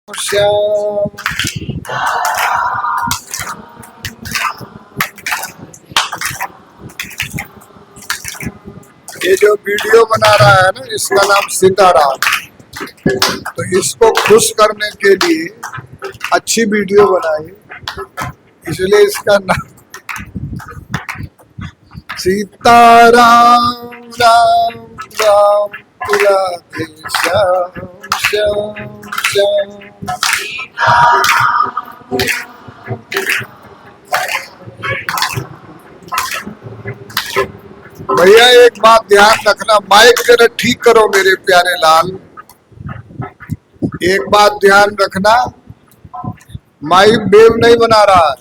श्याम। ये जो वीडियो बना रहा है ना, इसका नाम सीताराम। तो इसको खुश करने के लिए अच्छी वीडियो बनाई, इसलिए इसका नाम सीताराम। राम राम राधे श्याम श्याम श्याम। भैया एक बात ध्यान रखना, माइक जरा ठीक करो मेरे प्यारे लाल। एक बात ध्यान रखना, माइक बेव नहीं बना रहा है।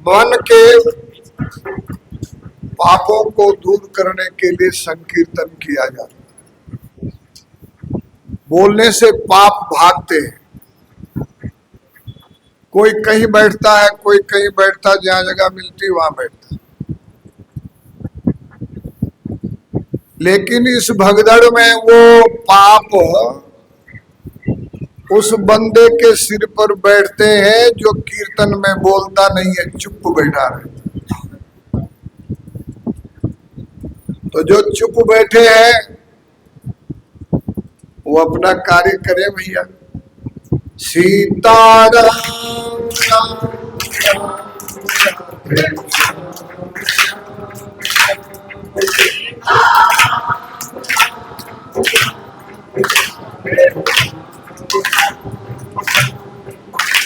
मन के पापों को दूर करने के लिए संकीर्तन किया जाता है। बोलने से पाप भागते हैं। कोई कहीं बैठता है, कोई कहीं बैठता, जहां जगह मिलती वहां बैठता। लेकिन इस भगदड़ में वो पाप उस बंदे के सिर पर बैठते हैं जो कीर्तन में बोलता नहीं है, चुप बैठा रहता। तो जो चुप बैठे हैं वो अपना कार्य करे भैया। सीताराम राम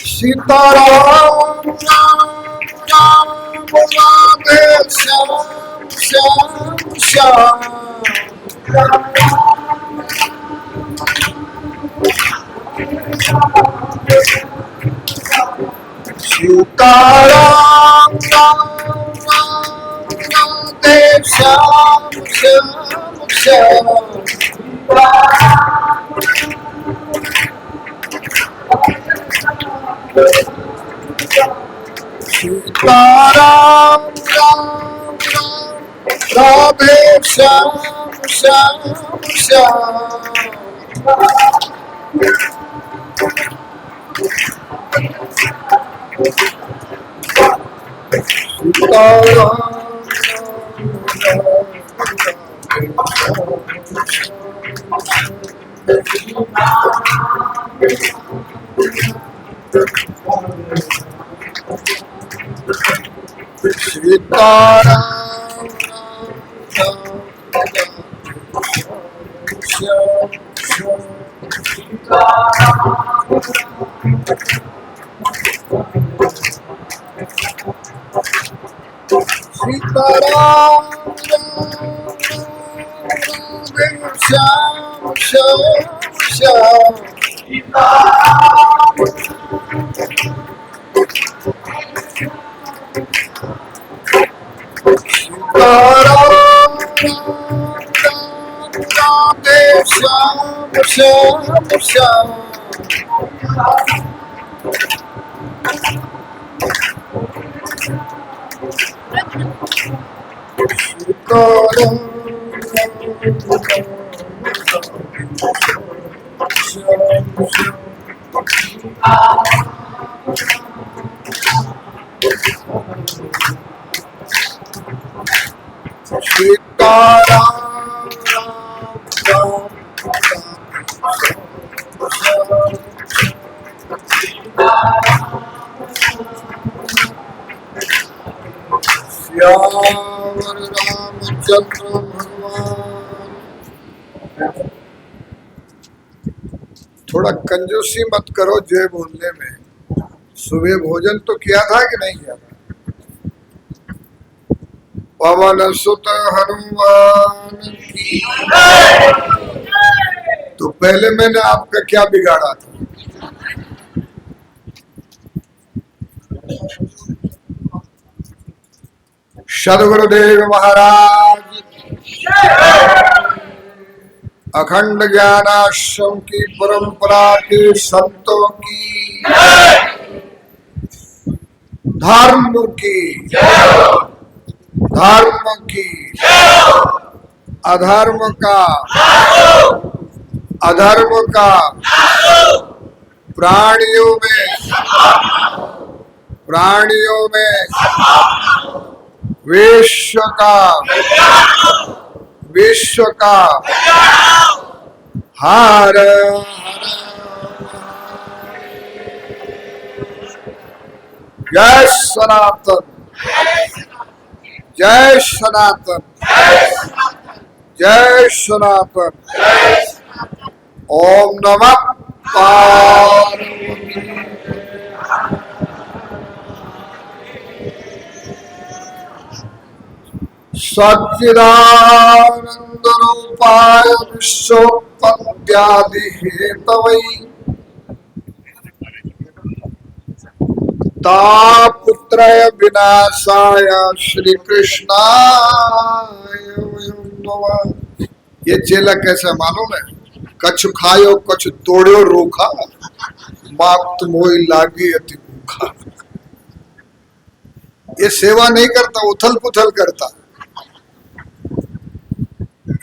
सीताराम राम राधे श्याम श्याम श्याम। सीताराम राम राधे श्याम श्याम श्याम। सीताराम राम राधे श्याम श्याम श्याम। थोड़ा कंजूसी मत करो जय बोलने में। सुबह भोजन तो किया था कि नहीं किया था? पवन सुत हनुमान की। तो पहले मैंने आपका क्या बिगाड़ा था? सद्गुरुदेव महाराज, अखंड ज्ञानाश्रम की परंपरा के संतों की, धर्म की, धर्म की, अधर्म का अधर्म का प्राणियों में विश्व का हर जय सनातन, जय सनातन, जय सनातन। ओम नमः पार्वती। सच्चिदानंद रूपाय विश्वोत्पत्त्यादि हेतवे तापत्रय विनाशाय श्री कृष्णाय नमः। ये चेला कैसा मालूम है? कछु खायो कछु तोड़ो रोखा, मात मोई लागी अति भूखा। ये सेवा नहीं करता, उथल पुथल करता।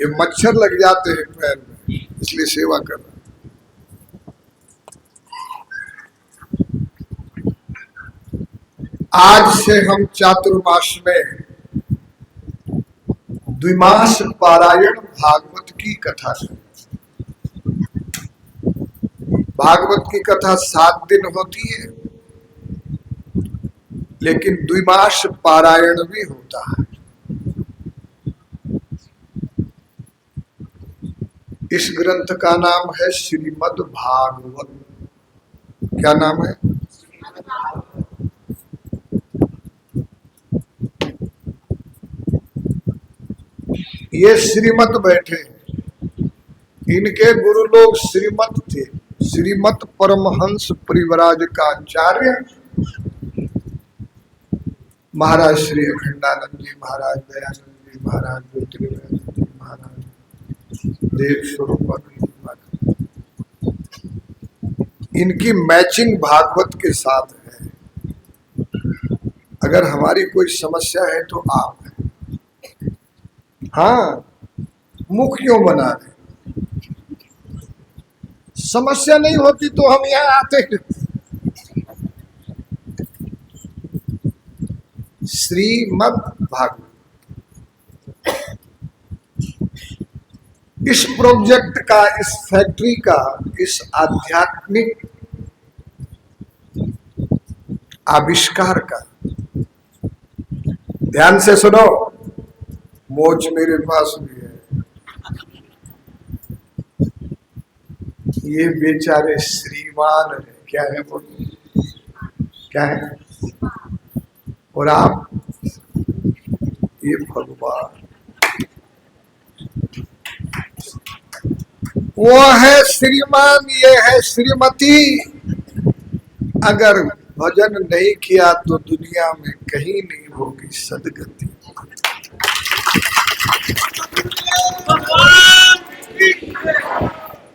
ये मच्छर लग जाते हैं पैर में, इसलिए सेवा कर रहा। आज से हम चातुर्मास में द्विमास पारायण भागवत की कथा करें। भागवत की कथा 7 दिन होती है, लेकिन द्विमास पारायण भी होता है। इस ग्रंथ का नाम है श्रीमद् भागवत। क्या नाम है? ये श्रीमत बैठे, इनके गुरु लोग श्रीमत थे। श्रीमत परमहंस परिव्राज का आचार्य महाराज श्री अखंडानंद जी महाराज, दयानंद जी महाराज, ज्योतिर्मय जी महाराज, देव स्वरूपानंद जी महाराज। इनकी मैचिंग भागवत के साथ है। अगर हमारी कोई समस्या है तो आप है। हाँ, मुख क्यों बना रहे? समस्या नहीं होती तो हम यहाँ आते हैं। श्रीमद् भागवत, इस प्रोजेक्ट का, इस फैक्ट्री का, इस आध्यात्मिक आविष्कार का, ध्यान से सुनो, मोच मेरे पास भी है। ये बेचारे श्रीमान है, क्या है वो, क्या है? और आप ये भगवान, वो है श्रीमान, ये है श्रीमती। अगर भजन नहीं किया तो दुनिया में कहीं नहीं होगी सदगति।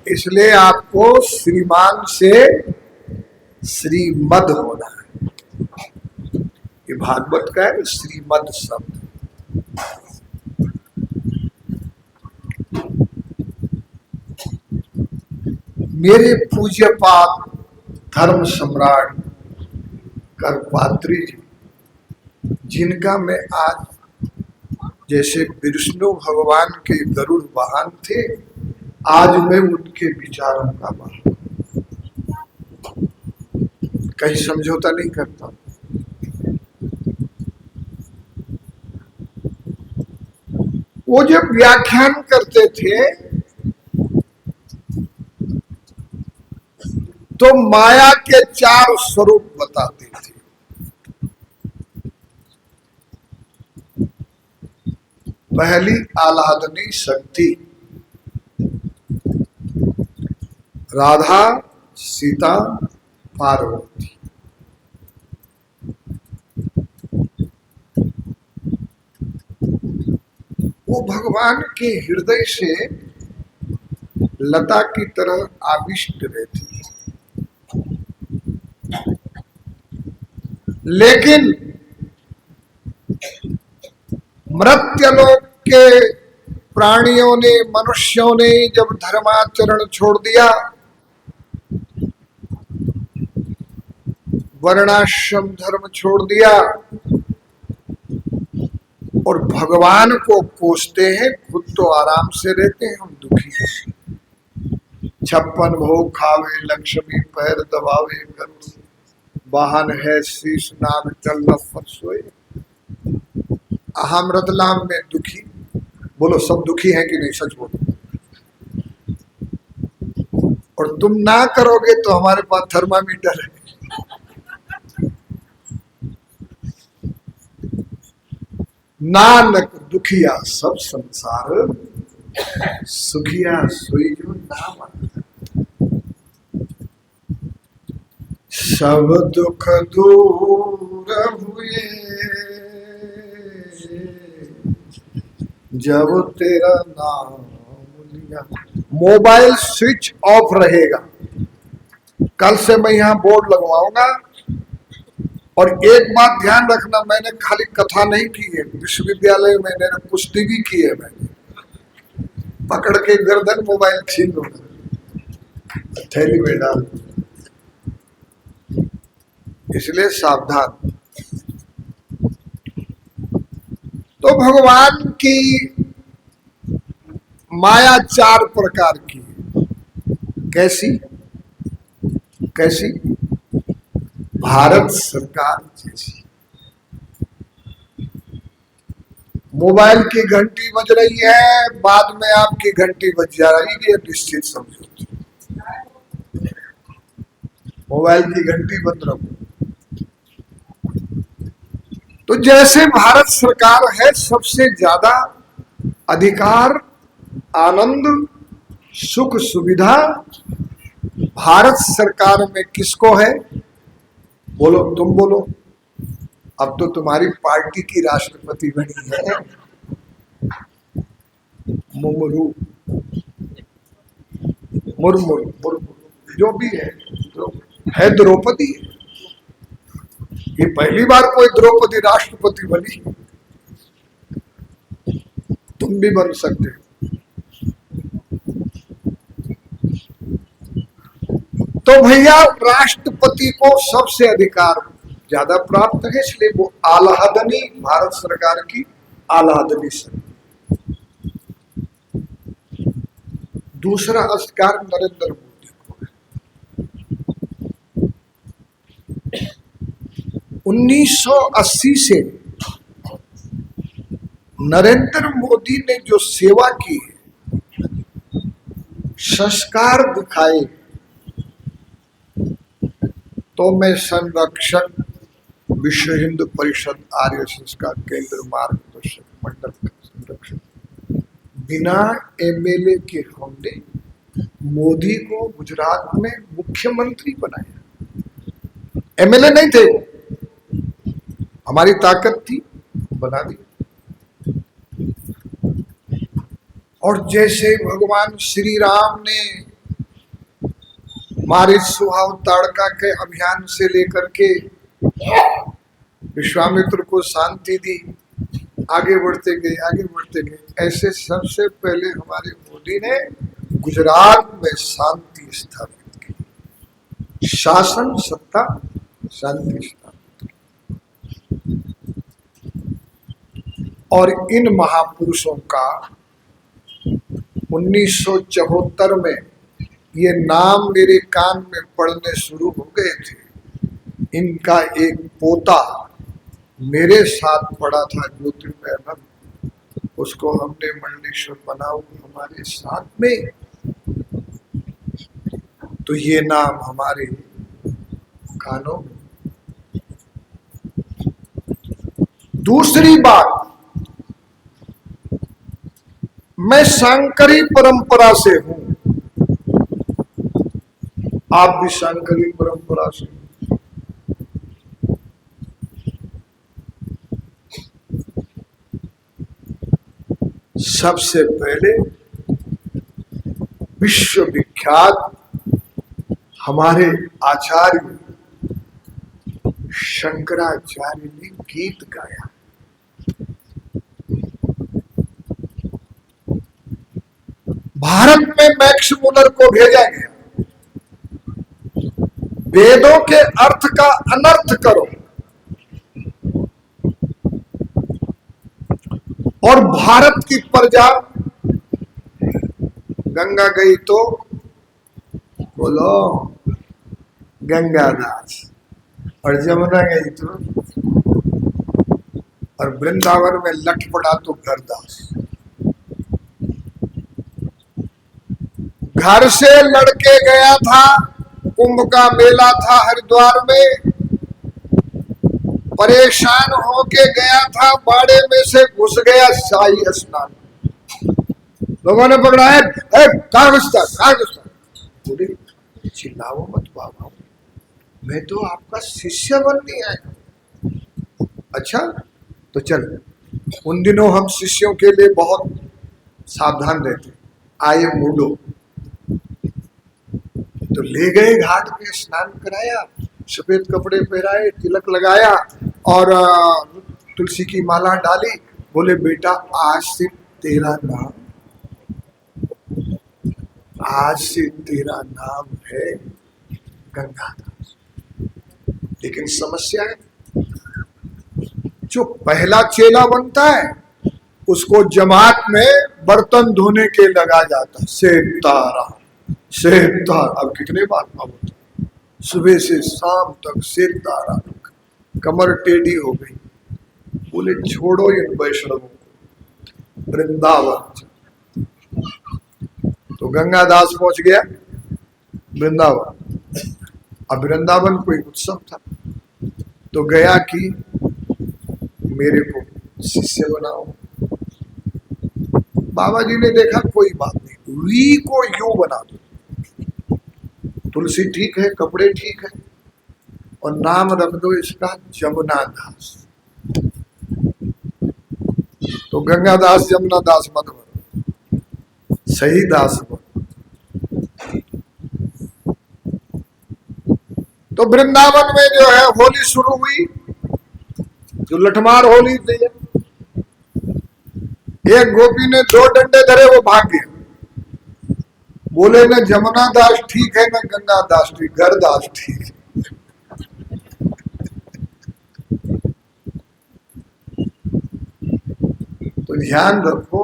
इसलिए आपको श्रीमान से श्रीमद होना है। ये भागवत का है श्रीमद शब्द। मेरे पूज्यपाद धर्म सम्राट करपात्री जी, जिनका मैं आज, जैसे विष्णु भगवान के गरुड़ वाहन थे, आज मैं उनके विचारों का वाहन। कहीं समझौता नहीं करता। वो जब व्याख्यान करते थे तो माया के 4 स्वरूप बताते थे। पहली आह्लादनी शक्ति, राधा, सीता, पार्वती। वो भगवान के हृदय से लता की तरह आविष्ट रहती है। लेकिन मर्त्यलोक के प्राणियों ने, मनुष्यों ने जब धर्माचरण छोड़ दिया, वर्णाश्रम धर्म छोड़ दिया और भगवान को कोसते हैं, खुद तो आराम से रहते हैं, हम दुखी हैं। 56 भोग खावे लक्ष्मी पैर दबावे, गरुड़ वाहन है शीश नाग चल पर सोए। हम रतलाम में दुखी, बोलो सब दुखी हैं कि नहीं, सच बोलो। और तुम ना करोगे तो हमारे पास थर्मामीटर है। नानक दुखिया सब संसार, सुखिया सोई जो नाम। सब दुख दूर हुए जब तेरा नाम लिया। मोबाइल स्विच ऑफ रहेगा। कल से मैं यहाँ बोर्ड लगवाऊंगा। और एक बात ध्यान रखना, मैंने खाली कथा नहीं की है, विश्वविद्यालय में मैंने कुश्ती भी की है। मैंने पकड़ के गर्दन मोबाइल छीन लूंगा, थैली में डाल। इसलिए सावधान। तो भगवान की माया 4 प्रकार की है। कैसी कैसी? भारत सरकार जैसी। मोबाइल की घंटी बज रही है, बाद में आपकी घंटी बज जा रही है, निश्चित समझो। मोबाइल की घंटी बंद रखो। तो जैसे भारत सरकार है, सबसे ज्यादा अधिकार, आनंद, सुख, सुविधा भारत सरकार में किसको है? बोलो, तुम बोलो। अब तो तुम्हारी पार्टी की राष्ट्रपति बनी है मुर्मू, जो भी है द्रौपदी। ये पहली बार कोई द्रौपदी राष्ट्रपति बनी। तुम भी बन सकते हो। तो भैया राष्ट्रपति को सबसे अधिकार ज्यादा प्राप्त है, इसलिए वो आह्लादनी, भारत सरकार की आह्लादनी सरकार। दूसरा अधिकार नरेंद्र मोदी को है। 1980 से नरेंद्र मोदी ने जो सेवा की है, संस्कार दिखाए, तो मैं संरक्षक विश्व हिंदू परिषद आरएसएस का केंद्र मार्गदर्शक मंडल का संरक्षक, बिना एमएलए के हमने मोदी को गुजरात में मुख्यमंत्री बनाया। एमएलए नहीं थे, हमारी ताकत थी, बना दी। और जैसे भगवान श्री राम ने मारिच, सुहाव, ताड़का के अभियान से लेकर के विश्वामित्र को शांति दी, आगे बढ़ते गए, आगे बढ़ते गए। ऐसे सबसे पहले हमारे मोदी ने गुजरात में शांति स्थापित की, शासन, सत्ता, शांति स्थापित की। और इन महापुरुषों का 1974 में ये नाम मेरे कान में पड़ने शुरू हो गए थे। इनका एक पोता मेरे साथ पड़ा था, ज्योतिर्मय, उसको हमने मंडलेश्वर बनाऊ हमारे साथ में। तो ये नाम हमारे कानों में। दूसरी बात, मैं शांकरी परंपरा से हूं, आप भी शांकरी परंपरा से। सबसे पहले विश्वविख्यात हमारे आचार्य शंकराचार्य ने गीत गाया। भारत में मैक्स मुलर को भेजा गया, वेदों के अर्थ का अनर्थ करो, और भारत की प्रजा गंगा गई तो बोलो गंगादास, और जमुना गई तो, और वृंदावन में लठ पड़ा तो घरदास। घर से लड़के गया था, कुंभ का मेला था हरिद्वार में, परेशान होके गया था, बाड़े में से घुस गया शाही स्नान। लोगों ने पकड़ा है, कहाँ घुसता कहाँ घुसता, बोले चिल्लाओ मत बाबा, मैं तो आपका शिष्य बनने आया। अच्छा तो चल, उन दिनों हम शिष्यों के लिए बहुत सावधान रहते, आए मूडो, तो ले गए घाट पे, स्नान कराया, सफेद कपड़े पहनाए, तिलक लगाया और तुलसी की माला डाली। बोले बेटा आज से तेरा नाम, आज से तेरा नाम है गंगादास। लेकिन समस्या है, जो पहला चेला बनता है उसको जमात में बर्तन धोने के लगा जाता, सेवतारा सेवतारा। अब कितने बार होता, सुबह से शाम तक सेवतारा, कमर टेढ़ी हो गई। बोले छोड़ो इन वैष्णवों को, वृंदावन। तो गंगादास पहुंच गया वृंदावन। अब वृंदावन कोई उत्सव था, तो गया कि मेरे को शिष्य बनाओ। बाबा जी ने देखा कोई बात नहीं, वी को यू बना दो, तुलसी ठीक है, कपड़े ठीक है, और नाम रख दो इसका जमुना दास। तो गंगा दास जमुना दास मत बनो, सही दास बनो। तो वृंदावन में जो है होली शुरू हुई, जो लठमार होली थी, एक गोपी ने 2 डंडे धरे, वो भाग गया। बोले न जमुना दास ठीक है न गंगा दास ठीक, घर दास ठीक है। तो ध्यान रखो,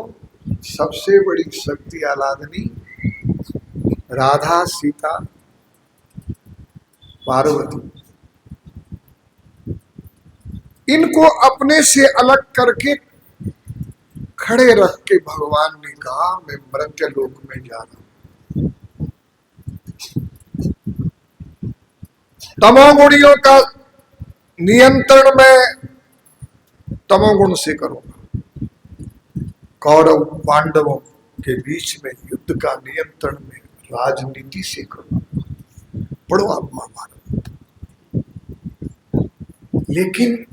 सबसे बड़ी शक्ति आराधनी राधा सीता पार्वती, इनको अपने से अलग करके खड़े रख के भगवान ने कहा मैं मर्त्य लोक में जा रहा हूं। तमोगुणियों का नियंत्रण में तमोगुण से करूंगा, कौरव पांडवों के बीच में युद्ध का नियंत्रण में राजनीति से करूंगा। पढ़ो आप महाभारत। लेकिन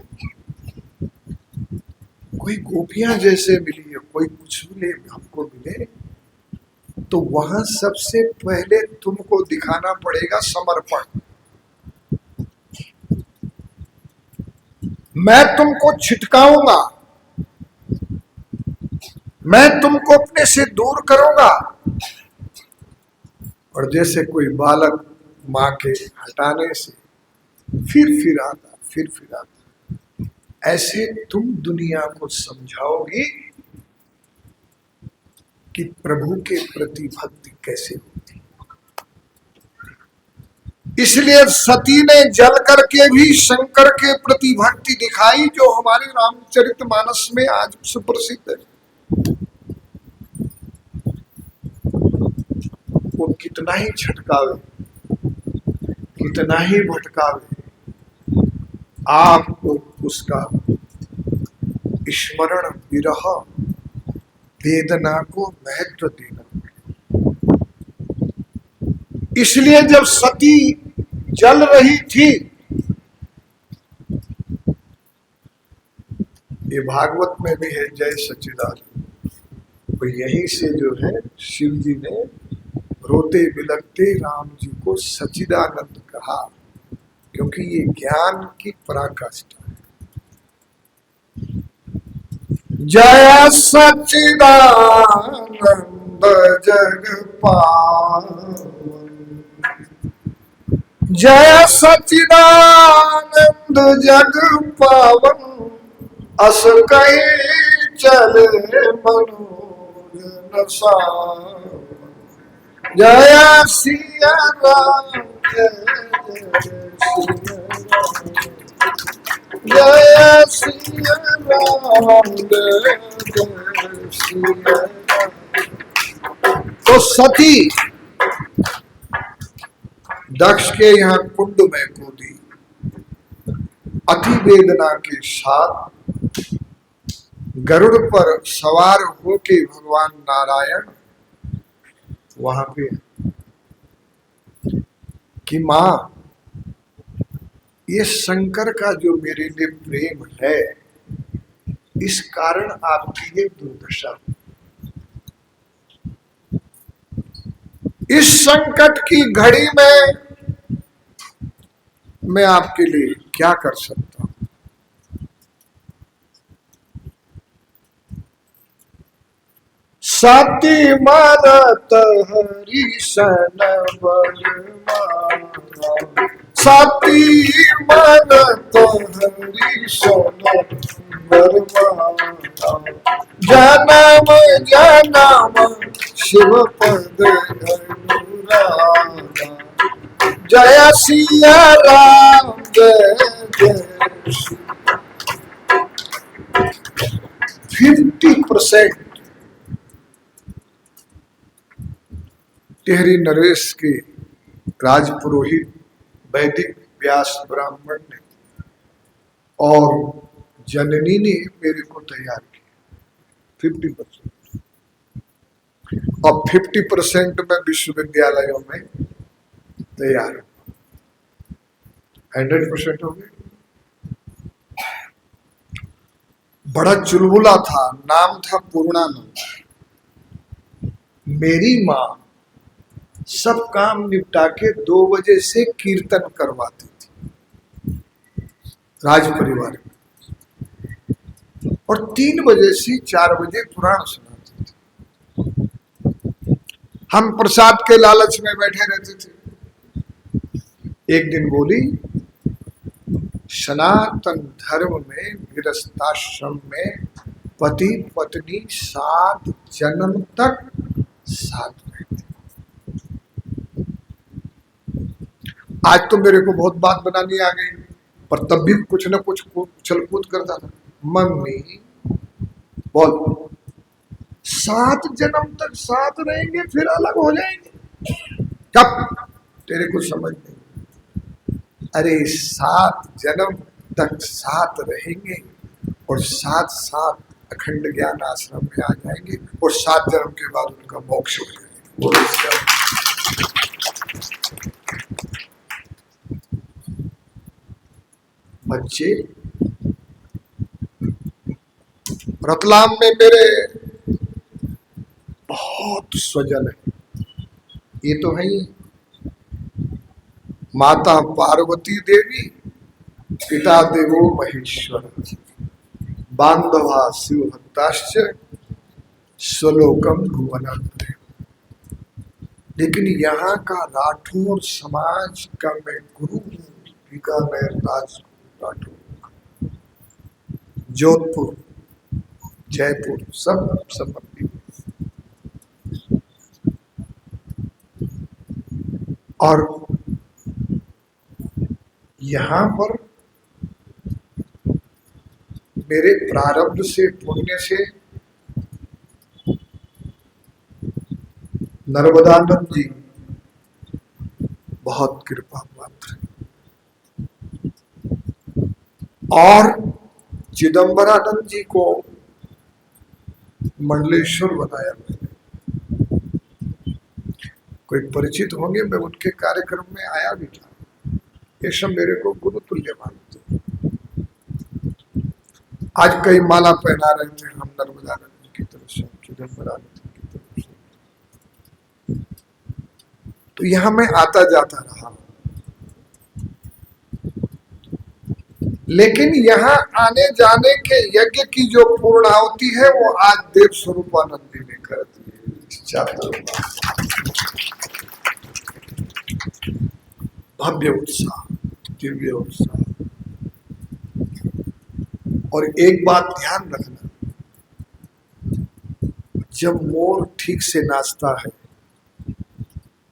कोई गोपियां जैसे मिली है, कोई कुछ मिले हमको मिले, तो वहां सबसे पहले तुमको दिखाना पड़ेगा समर्पण। मैं तुमको छिटकाऊंगा, मैं तुमको अपने से दूर करूंगा, और जैसे कोई बालक मां के हटाने से फिर आता, ऐसे तुम दुनिया को समझाओगी कि प्रभु के प्रति भक्ति कैसे होती। इसलिए सती ने जल करके भी शंकर के प्रति भक्ति दिखाई, जो हमारे रामचरितमानस में आज सुप्रसिद्ध है। वो कितना ही झटकावे, कितना ही भटकावे, आपको उसका स्मरण विरह वेदना को महत्व देना। इसलिए जब सती जल रही थी, ये भागवत में भी है, जय सच्चिदानंद, तो यहीं से जो है शिव जी ने रोते बिलखते राम जी को सच्चिदानंद कहा, क्योंकि ये ज्ञान की पराकाष्ठा है। जय सच्चिदानंद जग पावन। जय सच्चिदानंद जग पावन, अस कहीं चले मनोजन सावन। जय सिया राम जय जय सिया राम जय सिया राम। तो सती दक्ष के यहाँ कुंड में कूदी, अति वेदना के साथ गरुड़ पर सवार होके भगवान नारायण वहां पे कि मां, ये शंकर का जो मेरे लिए प्रेम है, इस कारण आपकी ये दुर्दशा। इस संकट की घड़ी में मैं आपके लिए क्या कर सकता हूं? सती मरत हरि सन बर मारा, सती मरत हरि सन बर मारा। जन्म जन्म शिव पद अनुरागा, जय सिया राम जय जय। 50% टिहरी नरेश के राजपुरोहित वैदिक व्यास ब्राह्मण ने और जननी ने मेरे को तैयार किया 50%, और 50% में विश्वविद्यालयों में तैयार 100% हो गए। बड़ा चुलबुला था, नाम था पूर्णानंद। मेरी माँ सब काम निपटा के 2 बजे से कीर्तन करवाती थी राज परिवार में, और 3 बजे से 4 बजे पुराण सुनाती थी। हम प्रसाद के लालच में बैठे रहते थे। एक दिन बोली, सनातन धर्म में गृहस्थाश्रम में पति पत्नी 7 जन्म तक साथ रहते। आज तो मेरे को बहुत बात बनानी आ गई, पर तब भी कुछ न कुछ उछल कूद करता था। मम्मी बोल, 7 जन्म तक साथ रहेंगे फिर अलग हो जाएंगे? कब? तेरे को समझ नहीं। अरे 7 जन्म तक साथ रहेंगे और साथ साथ अखंड ज्ञान आश्रम में आ जाएंगे, और 7 जन्म के बाद उनका मोक्ष हो जाएगा। बच्चे, रतलाम में मेरे बहुत स्वजन है। ये तो है ही, माता पार्वती देवी, पिता देवो महेश्वर, बांधवा शिव भक्ताश्च स्वलोकम भुवनान्ते। लेकिन यहाँ का राठौर समाज का मैं गुरु हूँ, बीकानेर राठौर, जोधपुर, जयपुर, सब संबंधी। और यहाँ पर मेरे प्रारब्ध से, पुण्य से नर्मदानंद जी बहुत कृपा पात्र, और चिदंबरानंद जी को मंडलेश्वर बनाया मैंने। कोई परिचित होंगे, मैं उनके कार्यक्रम में आया भी था। ये सब मेरे को गुरु तुल्य मानते। आज कई माला पहना रहे थे हम नर्मदानंद की तरफ से, चिदंबरानंद की तरफ से। तो यहां मैं आता जाता रहा, लेकिन यहाँ आने जाने के यज्ञ की जो पूर्णाहुति है वो आज देव स्वरूपानंद जी ने कर दी है। चातुर्मास, भव्य उत्साह, दिव्य उत्साह। और एक बात ध्यान रखना, जब मोर ठीक से नाचता है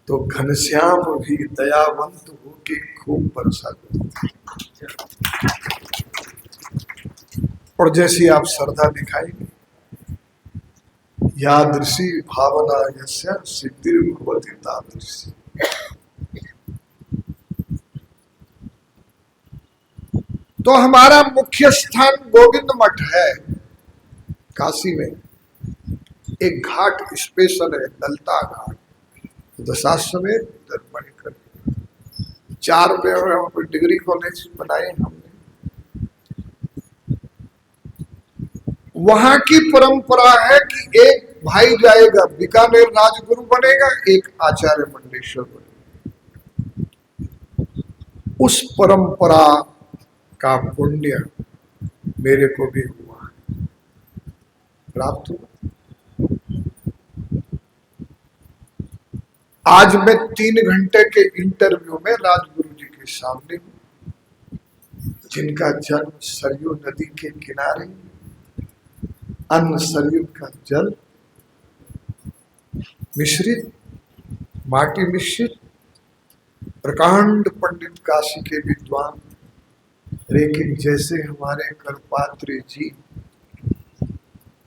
तो घनश्याम भी दयावंत होके खूब बरसा देते। और जैसी आप श्रद्धा दिखाएंगे, यादृशी भावना यस्य सिद्धिर्भवति तादृशी। तो हमारा मुख्य स्थान गोविंद मठ है काशी में। एक घाट स्पेशल है, ललता घाट, दशाश्वमेध, इधर मणिकर, 4 डिग्री कॉलेज बनाए हमने। वहां की परंपरा है कि एक भाई जाएगा बीकानेर राजगुरु बनेगा, एक आचार्य मंडलेश्वर बनेगा। उस परंपरा का पुण्य मेरे को भी हुआ, प्राप्त हुआ। आज मैं 3 घंटे के इंटरव्यू में राजगुरु जी के सामने हूं, जिनका जन्म सरयू नदी के किनारे, अन्न सरयू का जल मिश्रित, माटी मिश्रित, प्रकांड पंडित काशी के विद्वान। लेकिन जैसे हमारे करपात्री जी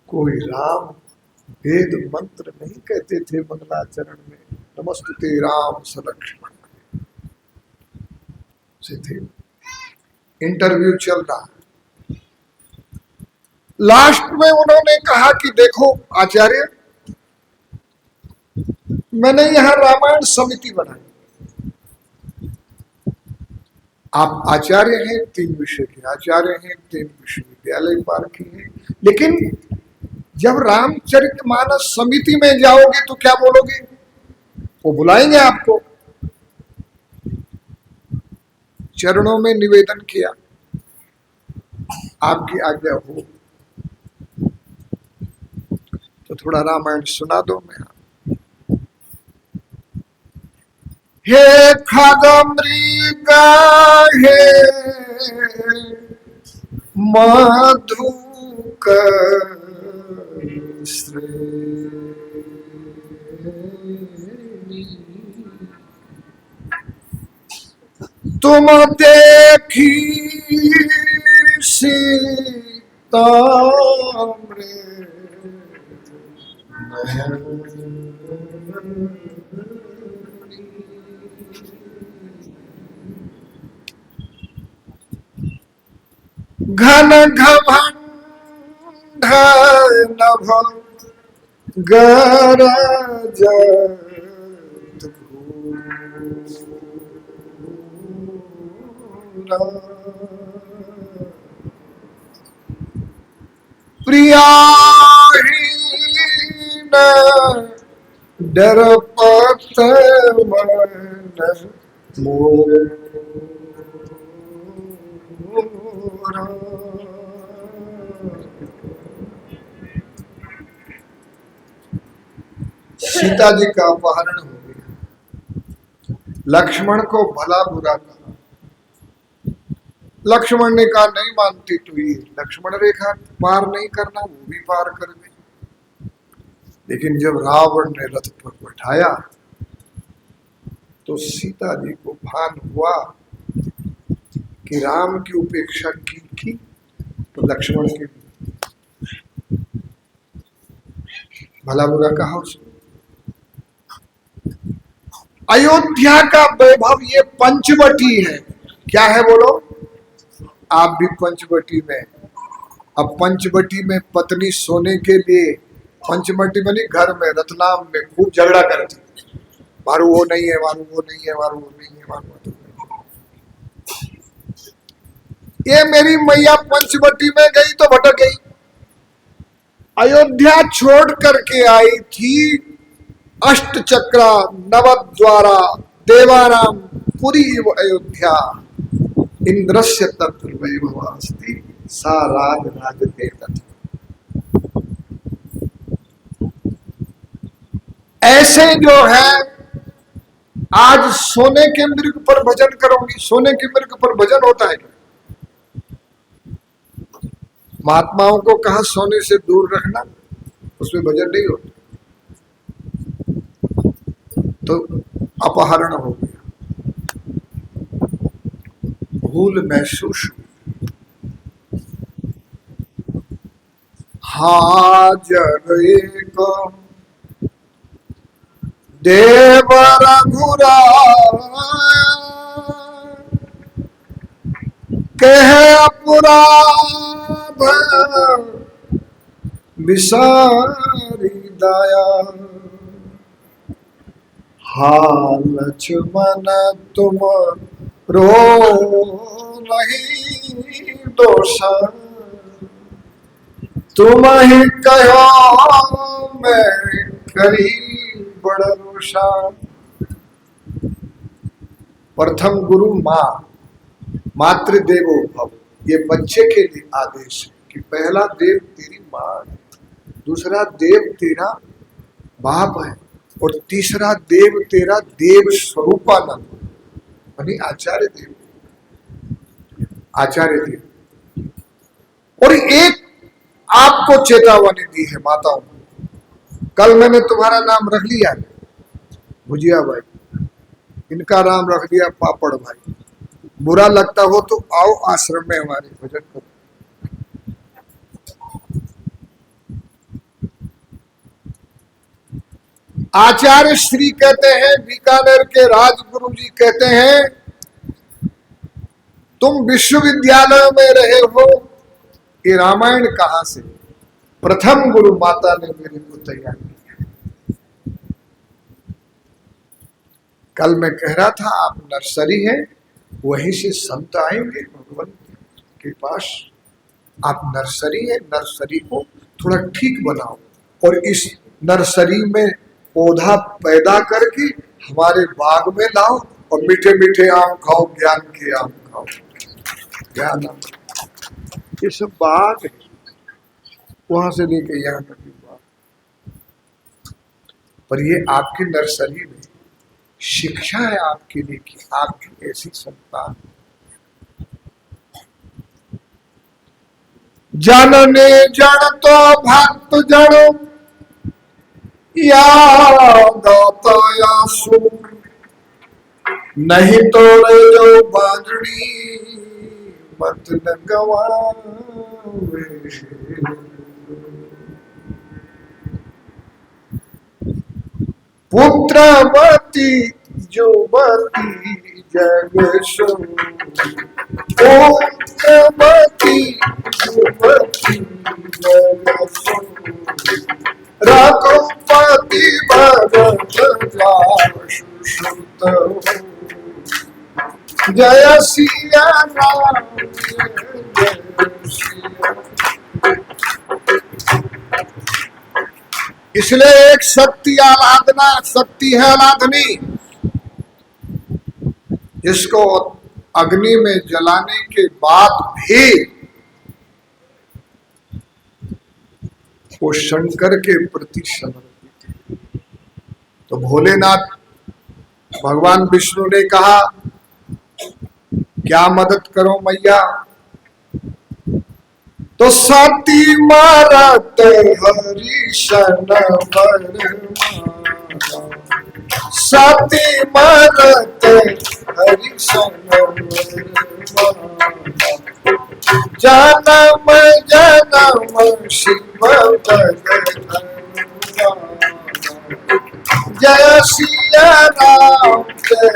कोई राम वेद मंत्र नहीं कहते थे मंगलाचरण में, नमस्तुते राम सलक्ष्मण से थे। इंटरव्यू चल रहा है, लास्ट में उन्होंने कहा कि देखो आचार्य, मैंने यहां रामायण समिति बनाई, आप आचार्य हैं, 3 विषय के आचार्य हैं, 3 विश्वविद्यालय पार किए हैं, लेकिन जब रामचरितमानस समिति में जाओगे तो क्या बोलोगे? वो बुलाएंगे आपको। चरणों में निवेदन किया, आपकी आज्ञा हो तो थोड़ा रामायण सुना दो। मैं हे खगमृग हे मधुक तुम देखी सीता घन घमंड नभ गरज प्रियाहीन डरपत मन मोरा। सीता जी का अपहरण हो गया, लक्ष्मण को भला बुरा कहा। लक्ष्मण ने कहा नहीं मानती तू, ये लक्ष्मण रेखा पार नहीं करना, वो भी पार कर गई। लेकिन जब रावण ने रथ पर बैठाया तो सीता जी को भान हुआ कि राम की उपेक्षा की थी तो लक्ष्मण की भला बुरा कहा उसने। अयोध्या का वैभव ये पंचवटी है। क्या है बोलो? आप भी पंचवटी में। अब पंचवटी में पत्नी सोने के लिए, पंचवटी बनी घर में, रतलाम में खूब झगड़ा करती, मारू वो नहीं है, मारू वो नहीं है, मारू वो नहीं है, मारू वो नहीं है। ये मेरी मैया पंचवटी में गई तो भटक गई। अयोध्या छोड़ करके आई थी, अष्ट चक्रा नवद्वारा देवानाम पुरी अयोध्या, इंद्रस्य तत्र वैभवास्ति सा राज राजते तत्र। ऐसे जो है आज सोने के मृग पर भजन करोगी, सोने के मृग पर भजन होता है। महात्माओं को कहा सोने से दूर रखना, उसमें भजन नहीं होता, तो अपहरण हो गया, भूल महसूस हुई। हाजर एक देव रघुराय कह अपराध विसारी दया। हा लक्ष्मण तुम रो नहीं दोष, तुम ही कहो मैं करी बड़ रोषा। प्रथम गुरु माँ, मातृदेवो भव, ये बच्चे के लिए आदेश है कि पहला देव तेरी माँ है, दूसरा देव तेरा बाप है, और तीसरा देव तेरा देव स्वरूपानंद यानी आचार्य देव, आचार्य देव। और एक आपको चेतावनी दी है माताओं, कल मैंने तुम्हारा नाम रख लिया भुजिया भाई, इनका नाम रख दिया पापड़ भाई। बुरा लगता हो तो आओ आश्रम में हमारे भजन करो। आचार्य श्री कहते हैं, बीकानेर के राजगुरु जी कहते हैं, तुम विश्वविद्यालय में रहे हो, ये रामायण कहां से? प्रथम गुरु माता ने मेरे को तैयार किया। कल मैं कह रहा था आप नर्सरी है, वहीं से संत आएंगे भगवान के पास। आप नर्सरी है, नर्सरी को थोड़ा ठीक बनाओ और इस नर्सरी में पौधा पैदा करके हमारे बाग में लाओ और मीठे मीठे आम खाओ, ज्ञान के आम खाओ। ज्ञान ये सब बाग है, वहां से लेके यहाँ तक की बात, पर ये आपकी नर्सरी में शिक्षा है आपके लिए कि आपकी ऐसी संतान। जनने जड़ तो भक्त जड़ यादाता या सुर, नहीं तो रे जो बाजड़ी मत न गवावे। पुत्रवती जुवती जगसो, पुत्रवती जुवती जगसो, रघुपति भरत जासु सुत हो। जय सिया राम जय सिया। इसलिए एक शक्ति आराधना, शक्ति है आराधनी, जिसको अग्नि में जलाने के बाद भी वो शंकर के प्रति समर्पित है। तो भोलेनाथ भगवान विष्णु ने कहा क्या मदद करो मैया, तो सती मारत हरिशन वरमाला, सती मारत हरिशन वरमाला, जन्म जन्म शिव भगवान, जय सिया राम जय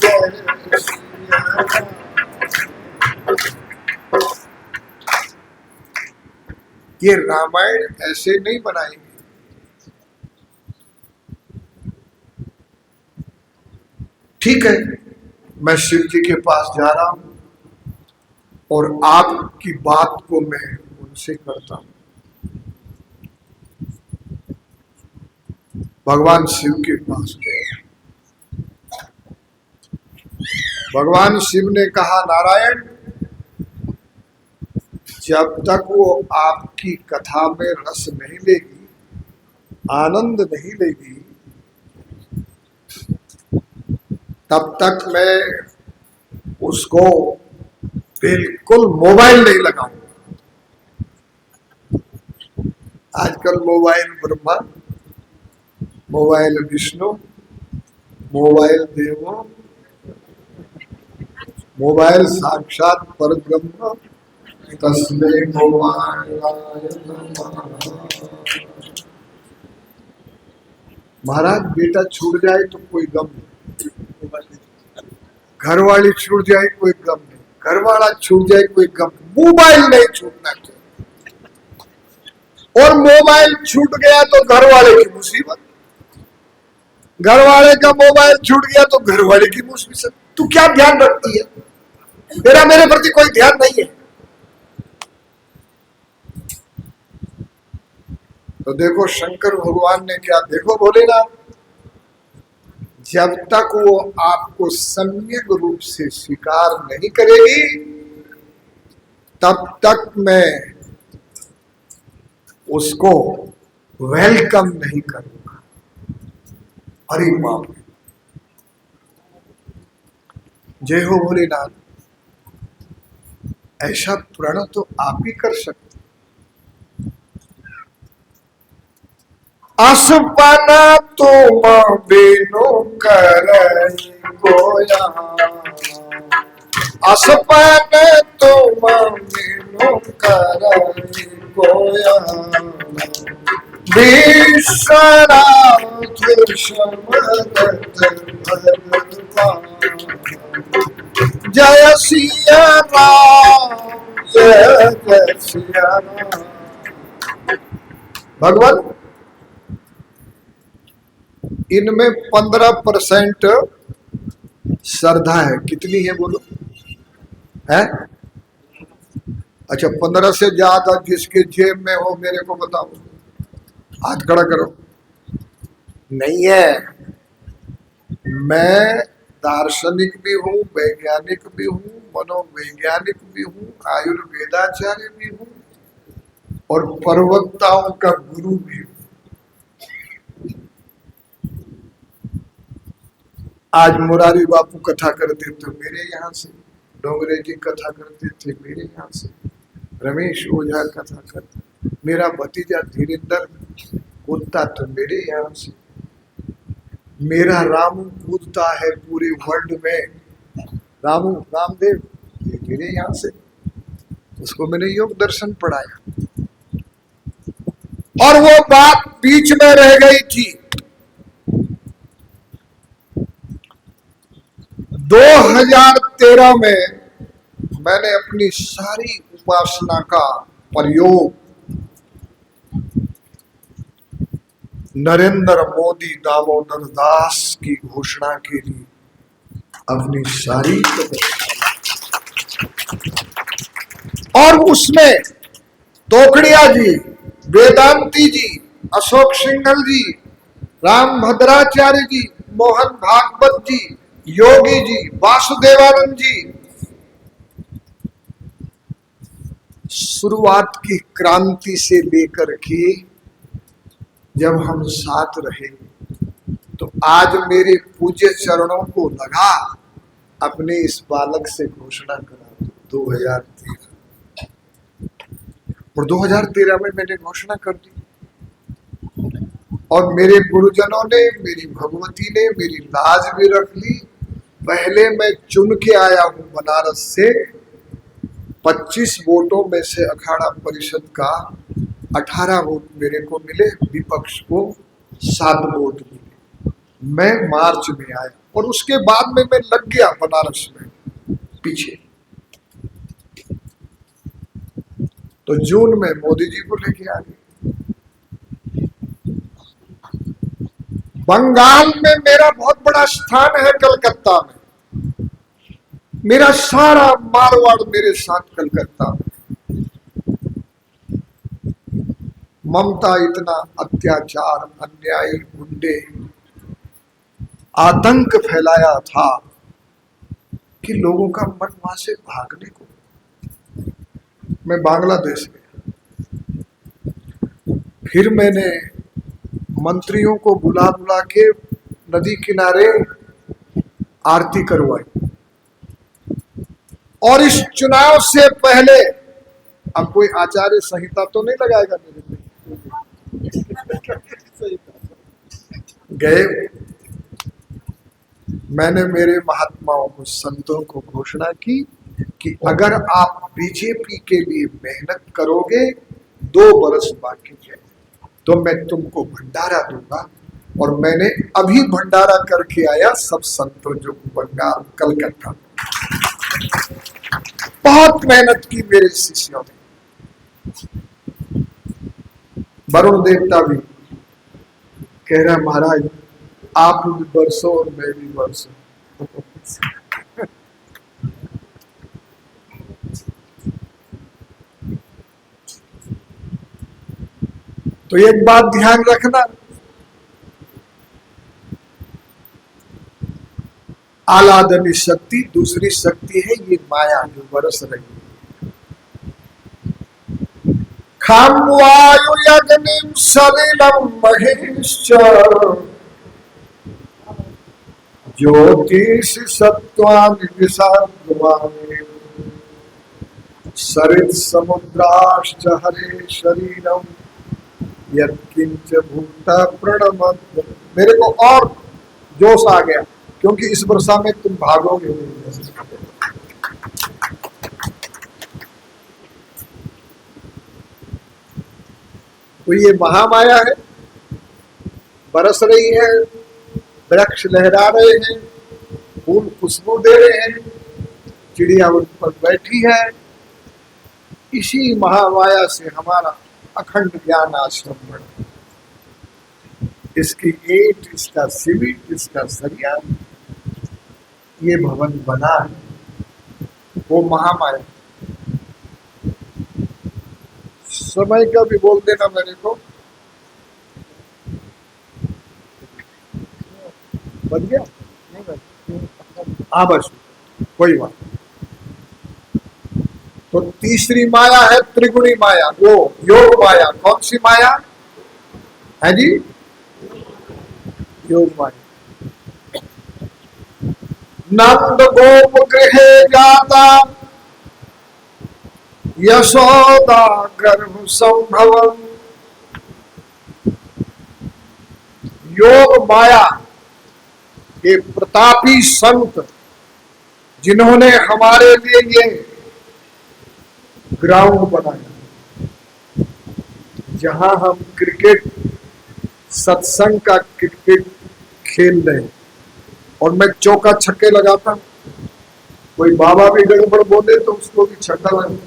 जय सिया राम। ये रामायण ऐसे नहीं बनाएंगे, ठीक है मैं शिव जी के पास जा रहा हूं और आपकी बात को मैं उनसे करता हूं। भगवान शिव के पास गए, भगवान शिव ने कहा नारायण, जब तक वो आपकी कथा में रस नहीं लेगी, आनंद नहीं लेगी, तब तक मैं उसको बिल्कुल मोबाइल नहीं लगाऊंगा। आजकल mobile Brahma, mobile Vishnu, mobile देवो, मोबाइल साक्षात परब्रह्म, तस्मै मोबाइलाय नमः। महाराज बेटा छूट जाए तो कोई गम नहीं, घर वाली छूट जाए कोई गम नहीं, घर वाला छूट जाए कोई गम, मोबाइल नहीं छूटना चाहिए। और मोबाइल छूट गया तो घर वाले की मुसीबत, घर वाले का मोबाइल छूट गया तो घर वाले की मुसीबत। तू क्या ध्यान रखती है? तेरा मेरे प्रति कोई ध्यान नहीं है। तो देखो शंकर भगवान ने क्या, देखो भोलेनाथ, जब तक वो आपको सम्यक रूप से स्वीकार नहीं करेगी तब तक मैं उसको वेलकम नहीं करूंगा। हरि बाप, जय हो भोलेनाथ। ऐसा प्रण तो आप ही कर सकते। असपना तुम बिनु करई कोया, असपन तुम बिनु करई कोया, विश्वनाथ समदत भगवान। जय सिया राम, जय सिया राम। भगवान, इनमें 15% श्रद्धा है। कितनी है बोलो? है? अच्छा, 15 से ज्यादा जिसके जेब में हो मेरे को बताओ, हाथ खड़ा करो। नहीं है। मैं दार्शनिक भी हूँ, वैज्ञानिक भी हूँ, मनोवैज्ञानिक भी हूँ, आयुर्वेदाचार्य भी हूँ और प्रवक्ताओं का गुरु भी हूँ। आज मुरारी बापू कथा करते थे मेरे यहाँ से, डोंगरे जी कथा करते थे मेरे यहाँ से, रमेश ओझा कथा करते, मेरा भतीजा धीरेन्द्र कूदता तो मेरे यहाँ से, मेरा रामू कूदता है पूरे वर्ल्ड में, रामू रामदेव ये मेरे यहाँ से, उसको मैंने योग दर्शन पढ़ाया। और वो बात बीच में रह गई थी। 2013 में मैंने अपनी सारी उपासना का प्रयोग नरेंद्र मोदी दामोदर दास की घोषणा के लिए अपनी सारी, और उसमें तोकड़िया जी, वेदांती जी, अशोक सिंघल जी, राम भद्राचार्य जी, मोहन भागवत जी, योगी जी, वासुदेवानंद जी, शुरुआत की क्रांति से लेकर के जब हम साथ रहे तो आज मेरे पूज्य चरणों को लगा अपने इस बालक से घोषणा करा 2013। और 2013 में मैंने घोषणा कर दी और मेरे गुरुजनों ने, मेरी भगवती ने मेरी लाज भी रख ली। पहले मैं चुन के आया हूं बनारस से, 25 वोटों में से अखाड़ा परिषद का 18 वोट मेरे को मिले, विपक्ष को 7 वोट मिले। मैं मार्च में आया और उसके बाद में मैं लग गया बनारस में पीछे। तो जून में मोदी जी को लेके आ गए। बंगाल में मेरा बहुत बड़ा स्थान है, कलकत्ता में मेरा सारा मारवाड़ मेरे साथ कलकत्ता में। ममता इतना अत्याचार, अन्यायी, गुंडे, आतंक फैलाया था कि लोगों का मन वहां से भागने को। मैं बांग्लादेश गया, फिर मैंने मंत्रियों को बुला बुला के नदी किनारे आरती करवाई। और इस चुनाव से पहले अब कोई आचार्य संहिता तो नहीं लगाएगा मेरे पे। गए, मैंने मेरे महात्माओं को, संतों को घोषणा की कि अगर आप बीजेपी के लिए मेहनत करोगे, 2 बरस बाकी है, तो मैं तुमको भंडारा दूंगा। और मैंने अभी भंडारा करके आया सब संतों जो बंगाल कलकत्ता, बहुत मेहनत की मेरे शिष्यों ने। वरुण देवता भी कह रहा महाराज आप भी बरसों और मैं भी बरसों। तो एक बात ध्यान रखना, आलादनी शक्ति, दूसरी शक्ति है ये माया जो बरस रही है। खाम वायु यज्ञ सलिलम महेश्च ज्योतिष सत्वानि विषाद्वानि सरित समुद्राश्च हरे शरीरम यत्किंच भूत प्रणमत। मेरे को और जोश आ गया क्योंकि इस वर्षा में तुम भागोगे नहीं। तो ये महामाया है, बरस रही है, वृक्ष लहरा रहे हैं, फूल खुशबू दे रहे हैं, चिड़िया उन पर बैठी है। इसी महामाया से हमारा अखंड ज्ञान आश्रम बना। इसकी ईंट, इसका सीमेंट, इसका सरिया, ये भवन बना है वो महामाया। समय का भी बोल देना मेरे को, बन गया? हाँ बस कोई बात। तो तीसरी माया है त्रिगुणी माया, वो योग माया। कौन सी माया है जी? योग माया। नंद गोप गृहे जाता यशोदा गर्भ संभवम। योग माया ये प्रतापी संत जिन्होंने हमारे लिए ये ग्राउंड बनाया जहां हम क्रिकेट, सत्संग का क्रिकेट खेल रहे हैं और मैं चौका छक्के लगाता हूं, कोई बाबा भी गड़बड़ बोले तो उसको भी छक्का लगा।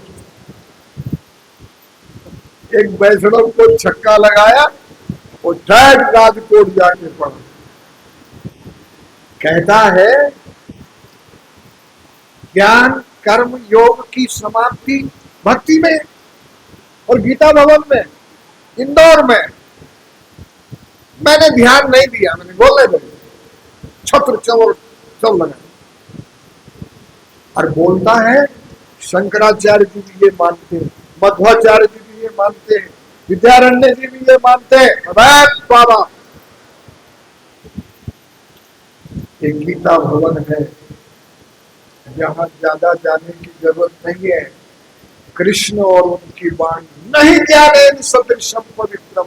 एक वैष्णव को छक्का लगाया, वो डायरेक्ट राजकोट जाके पड़ा। कहता है ज्ञान कर्म योग की समाप्ति भक्ति में। और गीता भवन में इंदौर में मैंने ध्यान नहीं दिया, मैंने बोलने दो, छत्र चौर सब लगा। और बोलता है शंकराचार्य जी भी ये मानते हैं, मध्वाचार्य जी भी ये मानते हैं, विद्यारण्य जी भी ये मानते हैं। बाबा एक गीता भवन है जहां ज्यादा जाने की जरूरत नहीं है। कृष्ण और उनकी वाणी नहीं ज्ञानेन सदृशम पवित्रम।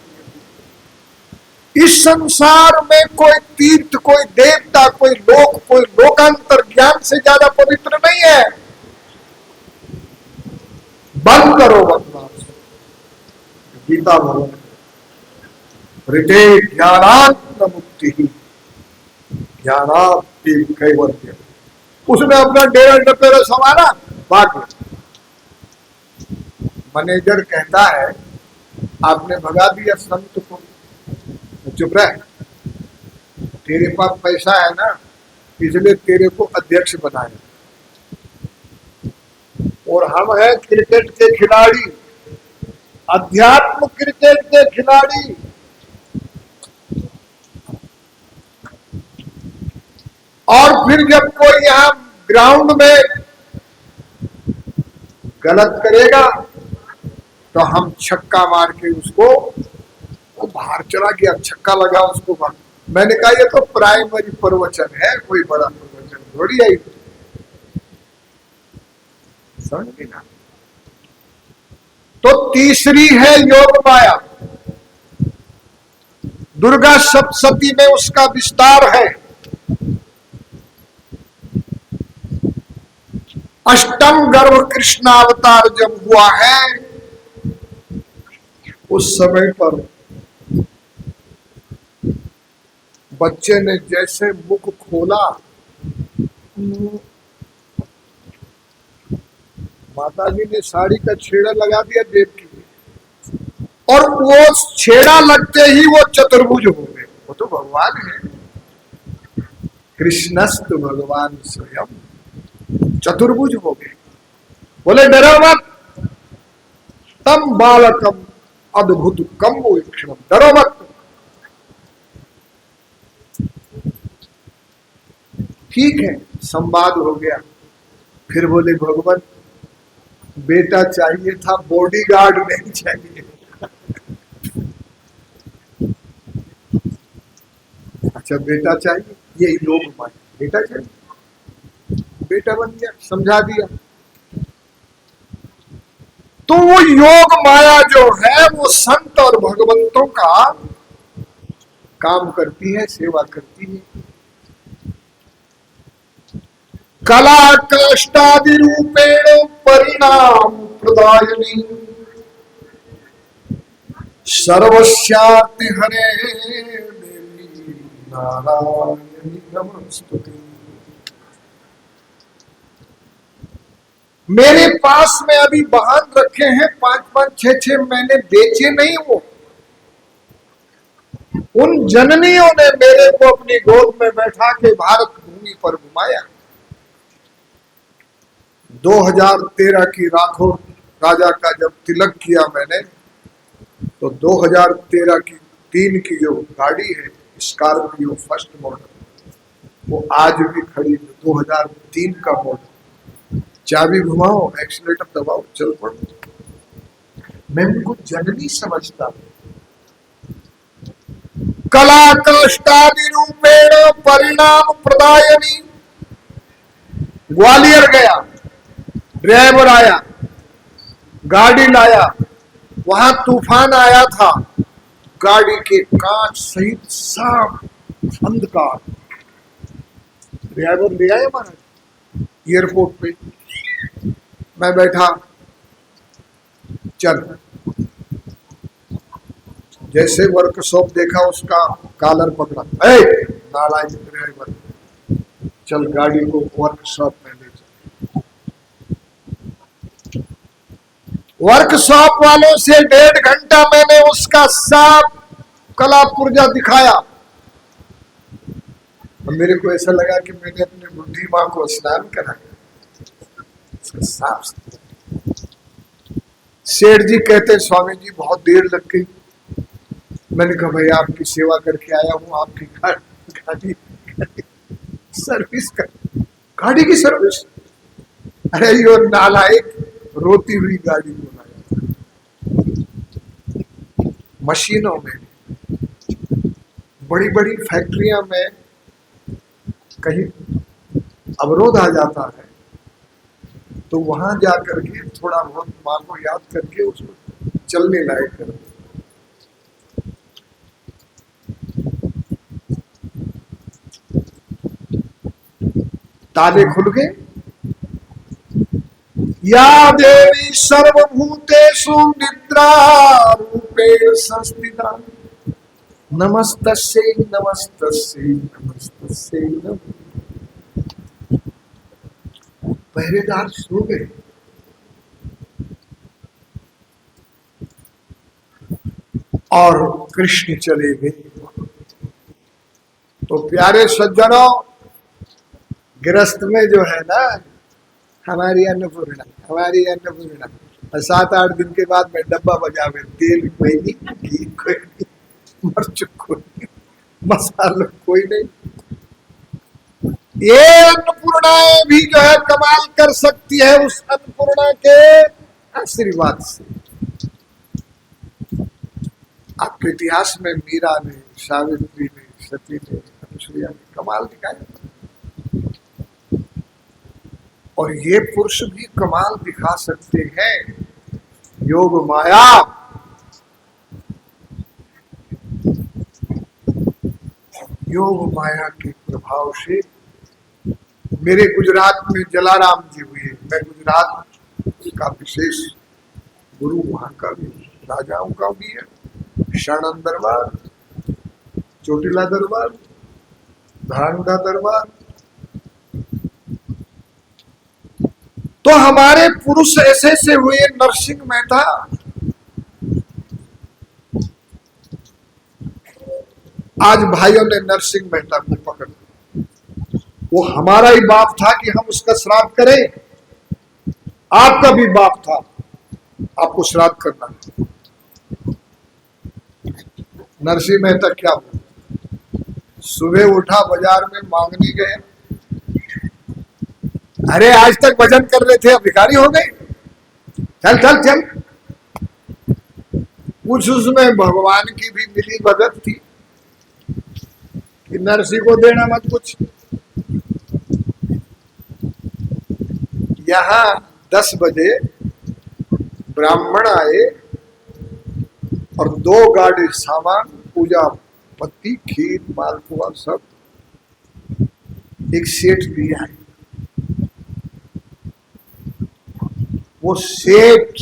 इस संसार में कोई तीर्थ, कोई देवता, कोई लोक, कोई लोकांतर ज्ञान से ज्यादा पवित्र नहीं है। बंद करो बकवास। गीता भवन ऋते ज्ञानात्म मुक्ति ही ज्ञानात्म कैवल्य। उसने अपना डेरा डपेरा संवारा, भाग गया। मैनेजर कहता है आपने भगा दिया संत को, चुप रह, तेरे पास पैसा है ना इसलिए तेरे को अध्यक्ष बनाया। और हम हैं क्रिकेट के खिलाड़ी, अध्यात्म क्रिकेट के खिलाड़ी। और फिर जब कोई यहाँ ग्राउंड में गलत करेगा तो हम छक्का मार के उसको, वो बाहर चला गया, छक्का लगा उसको बाहर। मैंने कहा ये तो प्राइमरी प्रवचन है, कोई बड़ा प्रवचन थोड़ी आई, समझ गई ना। तो तीसरी है योग माया। दुर्गा सप्तशती में उसका विस्तार है। अष्टम गर्भ कृष्णावतार जब हुआ है, उस समय पर बच्चे ने जैसे मुख खोला, माता जी ने साड़ी का छेड़ा लगा दिया देव की, और वो छेड़ा लगते ही वो चतुर्भुज हो गए। वो तो भगवान है, कृष्णस्तु भगवान स्वयं चतुर्भुज हो गए। बोले डरो मत, तम बालकम अद्भुत कम वीक्षणम, डरो मत। ठीक है, संवाद हो गया। फिर बोले भगवान बेटा चाहिए था, बॉडीगार्ड नहीं चाहिए। अच्छा बेटा चाहिए, ये योग माया, बेटा चाहिए, बेटा बन गया, समझा दिया। तो वो योग माया जो है वो संत और भगवंतों का काम करती है, सेवा करती है। कला काष्टादि रूपेण परिणाम प्रदायिनी सर्वस्यार्ति हरे देवी नारायणी नमस्तुते। मेरे पास में अभी वाहन रखे हैं, 5-5, 6-6 महीने बेचे नहीं। वो उन जननियों ने मेरे को अपनी गोद में बैठा के भारत भूमि पर घुमाया। 2013 की राठौर राजा का जब तिलक किया मैंने, तो 2013 की 3 की जो गाड़ी है स्कॉर्पियो फर्स्ट मॉडल, वो आज भी खड़ी है। 2003 का मॉडल। चाबी घुमाओ, एक्सीलेटर दबाओ, चल पड़ो। मैं उनको जननी समझता हूं। कला काष्टादि रूपेण परिणाम प्रदायिनी। ग्वालियर गया, ड्राइवर आया, गाड़ी लाया, वहां तूफान आया था, गाड़ी के कांच सहित साफ अंधकार। ड्राइवर ले आए महाराज एयरपोर्ट पे। मैं बैठा, चल। जैसे वर्कशॉप देखा, उसका कॉलर पकड़ा, नालायक ड्राइवर, चल गाड़ी को वर्कशॉप में ले चल। वर्कशॉप वालों से 1.5 घंटा मैंने उसका साफ कला पुर्जा दिखाया। और मेरे को ऐसा लगा कि मैंने अपने बुद्धि मां को स्नान कराया। साफ। सेठ जी कहते स्वामी जी बहुत देर लग गई। मैंने कहा भाई आपकी सेवा करके आया हूं, आपकी गाड़ी सर्विस कर। गाड़ी की सर्विस? अरे यो नालायक रोती हुई गाड़ी को लाया। मशीनों में, बड़ी बड़ी फैक्ट्रियां में कहीं अवरोध आ जाता है, तो वहां जाकर के थोड़ा बहुत मां को याद करके उसको चलने लायक कर दो। ताले खुल गए। या देवी सर्वभूतेषु निद्रा रूपेण संस्थिता नमस्तस्यै नमस्तस्यै नमस्तस्यै नमः। पहरेदार सो गए। और कृष्ण चले गए। तो प्यारे सज्जनों, गृहस्थ में जो है ना, हमारी अन्नपूर्णा, हमारी अन्नपूर्णा, 7-8 दिन के बाद में डब्बा बजावे, तेल कोई नहीं, घी कोई नहीं, मिर्च कोई नहीं, मसाला कोई नहीं। ये अन्नपूर्णाएं भी जो है कमाल कर सकती है उस अन्नपूर्णा के आशीर्वाद से। आपके इतिहास में मीरा ने, सावित्री ने, सती ने, अनुसुईया ने कमाल दिखाया। और ये पुरुष भी कमाल दिखा सकते हैं। योग माया, योग माया के प्रभाव से मेरे गुजरात में जलाराम जी हुए। मैं गुजरात का विशेष गुरु वहां का भी, राजाओं का भी है। शरण दरबार, चोटिला दरबार, धांगधा दरबार। तो हमारे पुरुष ऐसे ऐसे हुए। नरसिंह मेहता, आज भाइयों ने नरसिंह मेहता को पकड़, वो हमारा ही बाप था कि हम उसका श्राद्ध करें। आपका भी बाप था, आपको श्राद्ध करना। नरसिंह मेहता क्या बोला? सुबह उठा, बाजार में मांगने गया। अरे आज तक भजन कर रहे थे, अब भिखारी हो गए? चल चल चल। कुछ उसमें भगवान की भी मिली भगत थी कि नरसिंह को देना मत कुछ। यहां 10 बजे ब्राह्मण आए और 2 गाड़ी सामान, पूजा पत्ती, खीर, मालपुआ सब एक सेठ दिया है। वो सेठ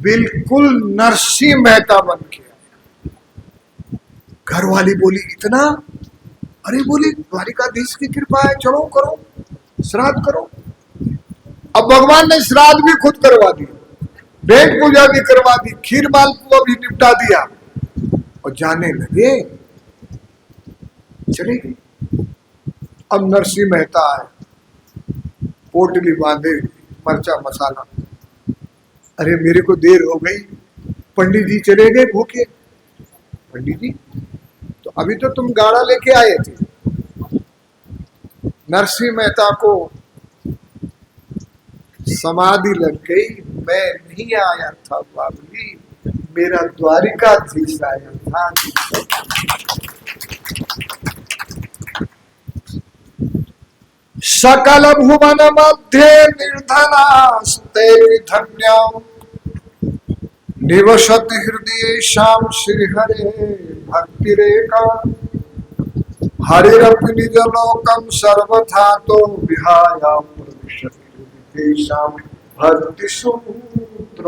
बिल्कुल नरसिंह मेहता बन के आया। घरवाली बोली इतना? अरे बोली द्वारिकाधीश की कृपा है, चलो करो, श्राद्ध करो। अब भगवान ने श्राद्ध भी खुद करवा दिया, भेंट पूजा भी करवा दी, खीर मालपुआ भी निपटा दिया और जाने लगे। चले गए। अब नरसिंह मेहता आए, पोटली बांधे, मरचा मसाला। अरे मेरे को देर हो गई, पंडित जी चले गए भूखे। पंडित जी तो अभी तो तुम गाड़ा लेके आए थे। नरसिंह मेहता को समाधि लग गई। मैं नहीं आया था बाबूजी, मेरा द्वारिकाधीश आया था। सकल भुवन मध्य निर्धनास्ते धन्या निवसत हृदय श्याम श्री हरे भक्ति रेखा। हरिरपि निज लोकम सर्वथा तो विहाया प्रविशति श्याम भक्ति सूत्र।